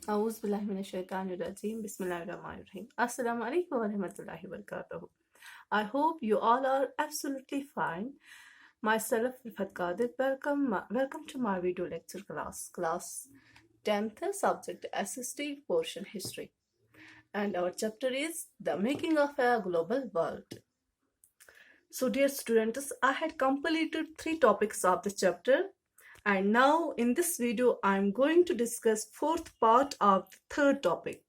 Auzubillahiminash-shaytanir-rajeem. Bismillahir-rahmanir-rahim. Assalamu alaikum wa rahmatullahi wa barakatuh. I hope you all are absolutely fine. Myself, Rifat Qadir, welcome to my video lecture class 10th subject SST portion history. And our chapter is The Making of a Global World. So dear students, I had completed 3 topics of the chapter. And now in this video, I am going to discuss 4th part of the 3rd topic.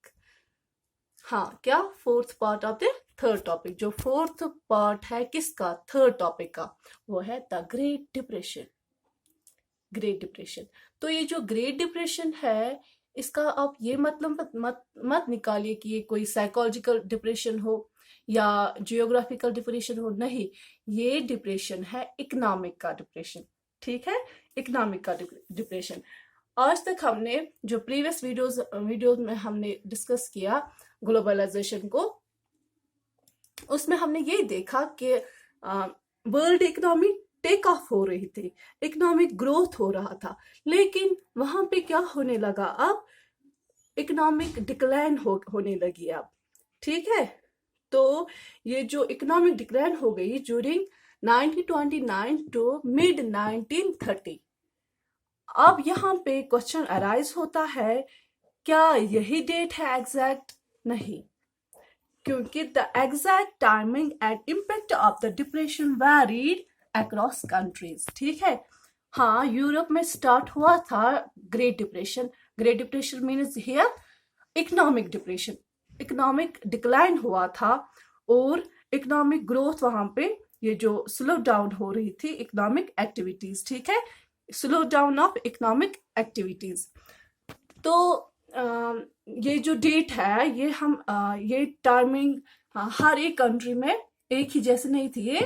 हाँ क्या 4th part of the 3rd topic. जो 4th part है किसका 3rd topic का, वो है the Great Depression. Great Depression. तो ये जो Great Depression है, इसका आप ये मतलब मत निकालिए कि ये कोई साइकोलॉजिकल डिप्रेशन हो या जियोग्राफिकल डिप्रेशन हो. नहीं, ये डिप्रेशन है इकोनॉमिक का डिप्रेशन. ठीक है, इकोनॉमिक का डिप्रेशन. आज तक हमने जो प्रीवियस वीडियोस में हमने डिस्कस किया ग्लोबलाइजेशन को, उसमें हमने ये देखा कि वर्ल्ड इकोनॉमी टेक ऑफ हो रही थी, इकोनॉमिक ग्रोथ हो रहा था, लेकिन वहां पे क्या होने लगा, अब इकोनॉमिक डिक्लाइन होने लगी अब. ठीक है, तो ये जो इकोनॉमिक डिक्लाइन हो गई ड्यूरिंग 1929 टू मिड 1930. अब यहाँ पे क्वेश्चन अराइज होता है, क्या यही डेट है एग्जैक्ट? नहीं, क्योंकि the exact timing and impact of the depression varied across countries. ठीक है, हाँ, यूरोप में स्टार्ट हुआ था great depression. Great depression means here economic depression, economic decline हुआ था और इकोनॉमिक ग्रोथ वहां पे ये जो स्लो डाउन हो रही थी इकोनॉमिक एक्टिविटीज. ठीक है, slow down of economic activities. तो ये जो डेट है, ये हम ये टाइमिंग हर एक कंट्री में एक ही जैसे नहीं थी. ये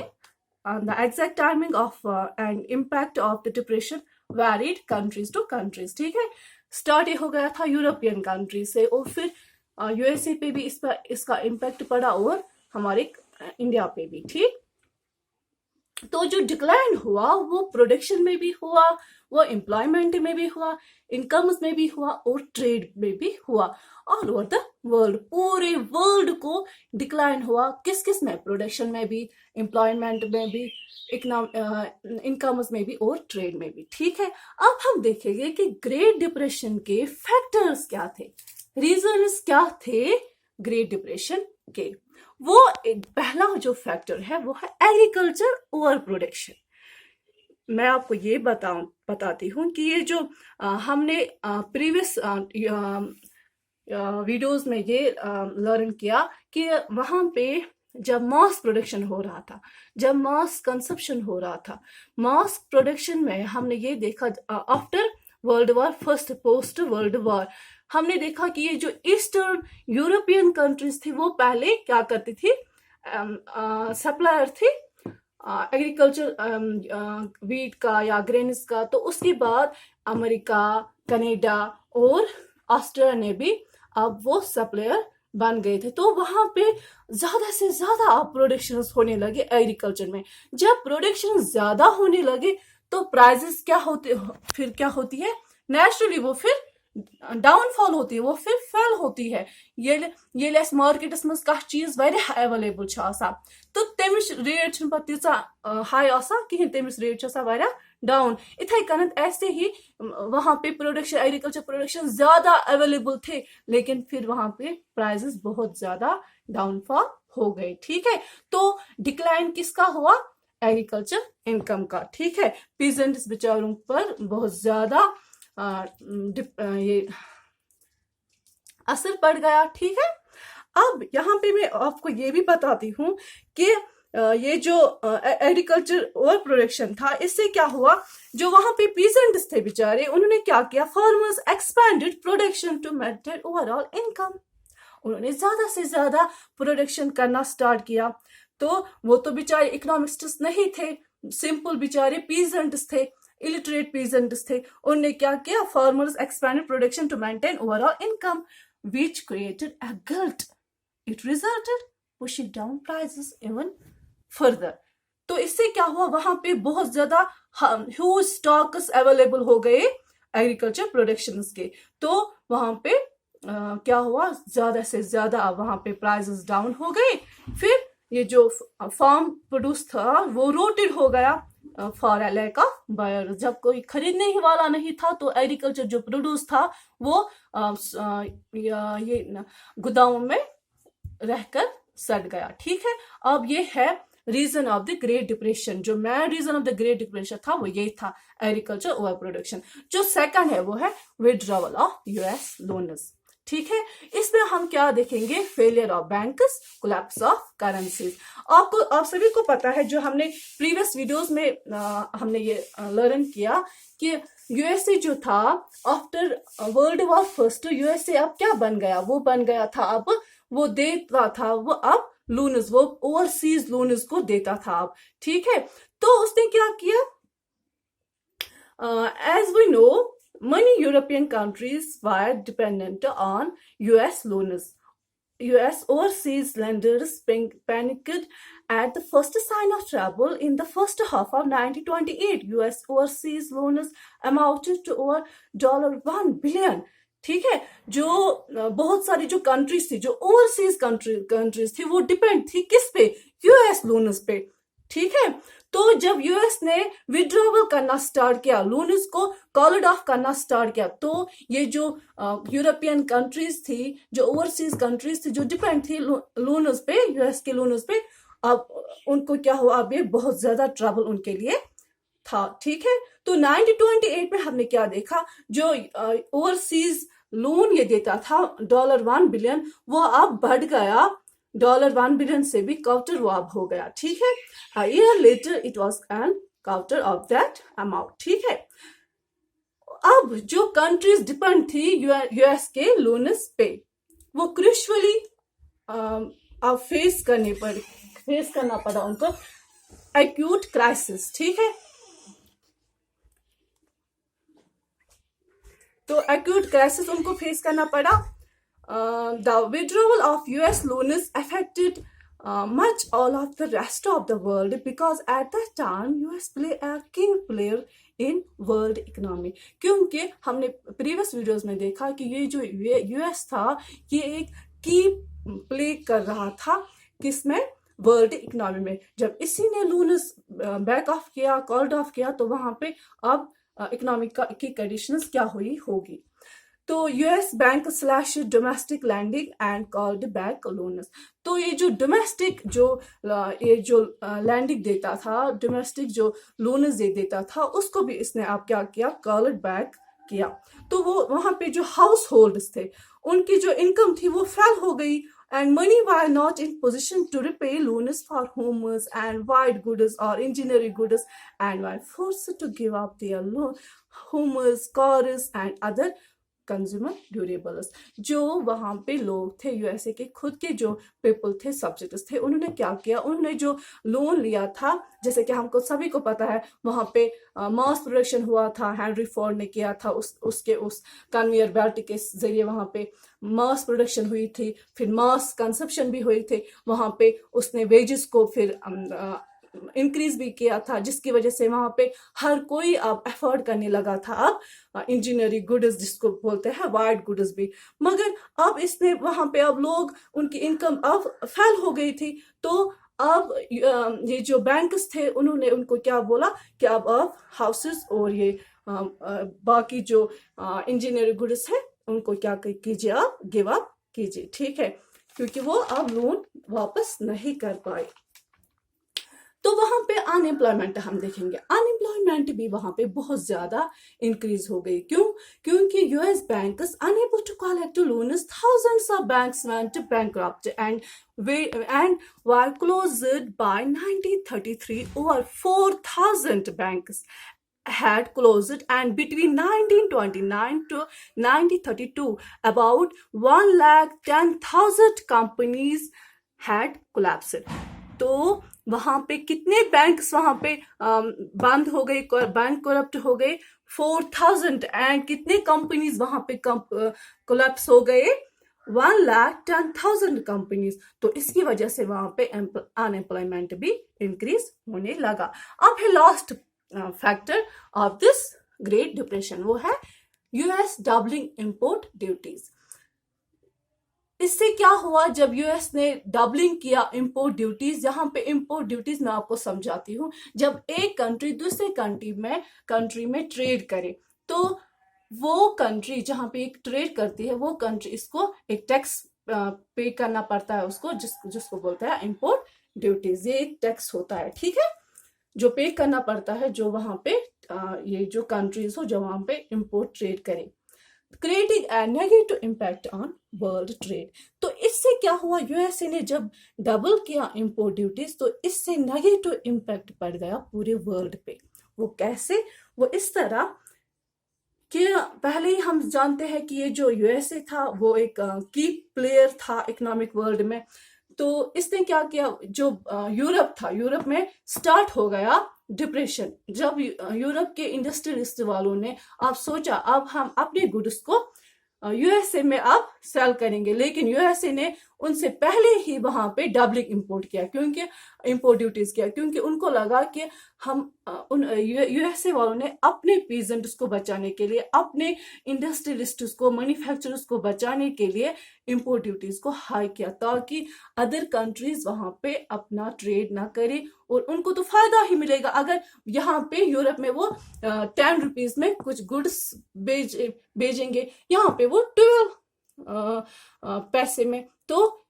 the exact timing of and impact of the depression varied countries to countries. ठीक है, स्टार्ट ये हो गया था यूरोपियन कंट्री से और फिर यूएसए पे भी इसका इम्पैक्ट पड़ा और हमारे इंडिया पे भी. ठीक, तो जो डिक्लाइन हुआ वो प्रोडक्शन में भी हुआ, वो एम्प्लॉयमेंट में भी हुआ, इनकम्स में भी हुआ और ट्रेड में भी हुआ. ऑल ओवर द वर्ल्ड, पूरे वर्ल्ड को डिक्लाइन हुआ. किस किस में? प्रोडक्शन में भी, एम्प्लॉयमेंट में भी, इनकम्स में भी और ट्रेड में भी. ठीक है, अब हम देखेंगे कि ग्रेट डिप्रेशन के फैक्टर्स क्या थे, रीजंस क्या थे ग्रेट डिप्रेशन के. वो एक पहला जो फैक्टर है वो है एग्रीकल्चर ओवर प्रोडक्शन. मैं आपको ये बताती हूँ कि ये जो हमने प्रीवियस वीडियोस में ये लर्न किया कि वहां पे जब मास प्रोडक्शन हो रहा था, जब मास कंजप्शन हो रहा था, मास प्रोडक्शन में हमने ये देखा after world war first, post world war, हमने देखा कि ये जो ईस्टर्न यूरोपियन कंट्रीज थी वो पहले क्या करती थी, सप्लायर थी एग्रीकल्चर वीट का या ग्रेन्स का. तो उसके बाद अमेरिका, कनाडा और ऑस्ट्रेलिया ने भी अब वो सप्लायर बन गए थे. तो वहां पे ज्यादा से ज्यादा प्रोडक्शन होने लगे एग्रीकल्चर में. जब प्रोडक्शन ज्यादा होने लगे तो प्राइसेस क्या होते, फिर क्या होती है, नेचुरली वो फिर डाउनफॉल होती है, वो फिर फेल होती है. ये लेस मार्केटस मज कह चीज वारिया अवेलेबल तो तमिस रेट छ पत तीचा हाई आसा कहीं, तमिस रेट छ वारिया डाउन. इथे कन ऐसे ही वहां पे प्रोडक्शन, एग्रीकल्चर प्रोडक्शन ज्यादा अवेलेबल थे, लेकिन फिर वहां पे प्राइसेस बहुत ज्यादा डाउनफॉल हो गए. ठीक है, तो डिक्लाइन किसका हुआ, एग्रीकल्चर इनकम का. ठीक है, पीजेंट्स बेचारों पर बहुत ज्यादा ये असर पड़ गया. ठीक है, अब यहाँ पे मैं आपको ये भी बताती हूँ कि ये जो एग्रीकल्चर और प्रोडक्शन था, इससे क्या हुआ, जो वहां पे पीजेंट्स थे बेचारे, उन्होंने क्या किया, farmers expanded production to maintain overall income. उन्होंने ज्यादा से ज्यादा प्रोडक्शन करना स्टार्ट किया. तो वो तो बेचारे इकोनॉमिस्ट्स नहीं थे, सिंपल बेचारे पीजेंट्स थे, इलिटरेट पीजेंट्स थे. उन्होंने क्या किया, farmers expanded production to maintain overall income which created a glut. It resulted pushing down prices even further. तो इससे क्या हुआ, वहां पे बहुत ज्यादा ह्यूज स्टॉक्स अवेलेबल हो गए एग्रीकल्चर प्रोडक्शंस के. तो वहां पे क्या हुआ, ज्यादा से ज्यादा वहां पे प्राइसेस डाउन हो गए। फिर ये जो फार्म प्रोड्यूस था वो रोटेड हो गया for a lack of buyer. जब कोई खरीदने ही वाला नहीं था तो एग्रीकल्चर जो प्रोड्यूस था वो ये गोदामों में रहकर सड़ गया। ठीक है, अब ये है reason of the Great Depression. जो main reason of the Great Depression था वो यही था, एग्रीकल्चर ओवर प्रोडक्शन। जो सेकंड है वो है विड्रॉवल ऑफ यूएस लोन्स। ठीक है, इसमें हम क्या देखेंगे, failure of banks, collapse of currencies. आप सभी को पता है, जो हमने प्रीवियस वीडियोस में हमने ये लर्न किया कि यूएसए जो था after world war first, USA अब क्या बन गया, वो बन गया था अब वो देता था वो अब लोन्स, वो ओवरसीज लोन्स को देता था अब। ठीक है, तो उसने क्या किया, as we know, many European countries were dependent on US loans. US overseas lenders panicked at the first sign of trouble. In the first half of 1928, US overseas loans amounted to over $1 billion. ठीक है, जो बहुत सारी जो countries थी, जो overseas countries थी, वो डिपेंड थी किस पे, यूएस लोन्स पे। ठीक है, तो जब यूएस ने विड्रॉवल करना स्टार्ट किया, लोन्स को कॉल्ड ऑफ करना स्टार्ट किया, तो ये जो यूरोपियन कंट्रीज थी, जो ओवरसीज कंट्रीज थी, जो डिपेंड थी लोन्स पे, यूएस के लोन्स पे, अब उनको क्या हुआ, अब ये बहुत ज्यादा ट्रबल उनके लिए था। ठीक है, तो 1928 में हमने क्या देखा, जो ओवरसीज लोन ये देता था $1 बिलियन, वो अब बढ़ गया $1 बिलियन से भी क्वार्टर वो अब हो गया। ठीक है, a year later it was an quarter of that amount। ठीक है, अब जो कंट्रीज डिपेंड थी यूएस के लोन्स पे, वो क्रुशियली अब फेस करना पड़ा उनको एक्यूट क्राइसिस। ठीक है, तो एक्यूट क्राइसिस उनको फेस करना पड़ा। The withdrawal of US loans affected much all of the rest of the world because at that time US play a key player in world economy। क्योंकि हमने previous videos में देखा कि ये जो यूएस था ये एक की प्ले कर रहा था किसमें, वर्ल्ड इकोनॉमी में। जब इसी ने लोन्स बैक ऑफ किया, कॉल्ड ऑफ किया, तो वहां पे अब इकोनॉमिक की कंडीशंस क्या हुई होगी। तो US bank slash domestic lending and called back loans. तो ये जो डोमेस्टिक ये जो लैंडिंग देता था, डोमेस्टिक जो लोन्स दे देता था, उसको भी इसने आप क्या किया, कॉल्ड बैक किया। तो वो वहां पे जो हाउस होल्ड्स थे, उनकी जो इनकम थी वो फेल हो गई, and money were not in position to repay loans for homes and white goods or engineering goods and were forced to give up their homes, cars and other consumer durables. जो वहां पे लोग थे USA के, खुद के जो people थे, सब्जेक्ट्स थे, उन्होंने क्या किया, उन्होंने जो लोन लिया था, जैसे कि हमको सभी को पता है वहां पे मास प्रोडक्शन हुआ था, हेनरी फोर्ड ने किया था, उस कन्वेयर बेल्ट के जरिए वहां पे मास प्रोडक्शन हुई थी, फिर मास कंजप्शन भी हुई थी वहां पे। उसने वेजेस को फिर इंक्रीज भी किया था, जिसकी वजह से वहां पे हर कोई अब अफोर्ड करने लगा था अब इंजीनियरिंग गुड्स जिसको बोलते हैं, वाइट गुड्स भी। मगर अब इसने वहां पे अब लोग, उनकी इनकम अब फेल हो गई थी, तो अब ये जो बैंक्स थे उन्होंने उनको क्या बोला कि अब आप हाउसेस और ये बाकी जो इंजीनियरिंग गुड्स है उनको क्या कीजिए, आप गिव अप कीजिए। ठीक है, क्योंकि वो अब लोन वापस नहीं कर पाए। तो वहां पे अनएम्प्लॉयमेंट हम देखेंगे, अनएम्प्लॉयमेंट भी वहां पे बहुत ज्यादा इंक्रीज हो गई। क्यों? क्योंकि US banks unable to collect loans, thousands of banks went bankrupt and were closed by 1933 over 4,000 banks had closed, and between 1929 to 1932 about 110,000 companies had collapsed। तो वहां पे कितने बैंक्स वहां पे बंद हो गए, बैंक करप्ट हो गए 4,000, एंड कितने कंपनीज वहां पे कोलैप्स हो गए 110,000 कंपनीज। तो इसकी वजह से वहां पे अनएम्प्लॉयमेंट भी इंक्रीज होने लगा। अब है last factor of this great depression, वो है यूएस डबलिंग इंपोर्ट ड्यूटीज। इससे क्या हुआ, जब यूएस ने डबलिंग किया इंपोर्ट ड्यूटीज, यहाँ पे इंपोर्ट ड्यूटीज मैं आपको समझाती हूँ। जब एक कंट्री दूसरे कंट्री में ट्रेड करे, तो वो कंट्री जहाँ पे एक ट्रेड करती है, वो कंट्री इसको एक टैक्स पे करना पड़ता है उसको, जिसको बोलते हैं इंपोर्ट ड्यूटीज। ये एक टैक्स होता है, ठीक है, जो पे करना पड़ता है जो वहां पे ये जो कंट्रीज हो जो वहां पे इंपोर्ट ट्रेड करे, creating a negative impact on world trade. तो इससे क्या हुआ, यूएसए ने जब डबल किया इंपोर्ट ड्यूटीज, तो इससे नेगेटिव इम्पैक्ट पड़ गया पूरे वर्ल्ड पे। वो कैसे? वो इस तरह कि पहले ही हम जानते हैं कि ये जो यूएसए था वो एक की प्लेयर था इकोनॉमिक वर्ल्ड में। तो इसने क्या किया, जो यूरोप था, यूरोप में स्टार्ट हो गया डिप्रेशन। जब यूरोप के इंडस्ट्रियलिस्ट वालों ने आप सोचा अब हम अपने गुड्स को यूएसए में अब सेल करेंगे, लेकिन यूएसए ने उनसे पहले ही वहां पे डबलिंग इंपोर्ट किया, क्योंकि इंपोर्ट ड्यूटीज किया, क्योंकि उनको लगा कि हम उन यूएसए वालों ने अपने पीजेंट्स को बचाने के लिए, अपने इंडस्ट्रियलिस्ट्स को, मैन्युफैक्चरर्स को बचाने के लिए इंपोर्ट ड्यूटीज को हाई किया, ताकि अदर कंट्रीज वहां पे अपना ट्रेड ना करे और उनको तो फायदा ही मिलेगा। अगर यहाँ पे यूरोप में वो 10 रुपीज में कुछ गुड्स भेजेंगे, यहाँ पे वो 12 पैसे में, तो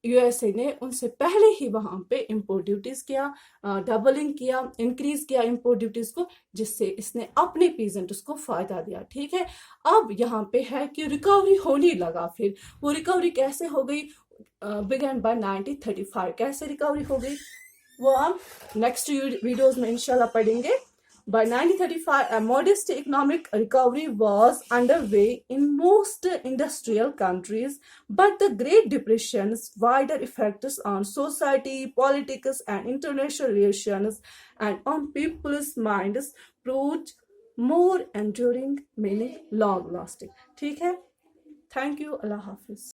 यूएसए ने उनसे पहले ही वहां पे इंपोर्ट ड्यूटीज किया, डबलिंग किया, इंक्रीज किया इंपोर्ट ड्यूटीज को, जिससे इसने अपने पीजेंट्स को फायदा दिया, ठीक है। अब यहाँ पे है कि रिकवरी होने लगा। फिर वो रिकवरी कैसे हो गई, बिगन बाय 1935। कैसे रिकवरी हो गई वो हम नेक्स्ट वीडियोस में इंशाल्लाह पढ़ेंगे। By 1935, a modest economic recovery was underway in most industrial countries, but the Great Depression's wider effects on society, politics, and international relations and on people's minds proved more enduring, meaning long lasting. ठीक है, thank you, Allah Hafiz.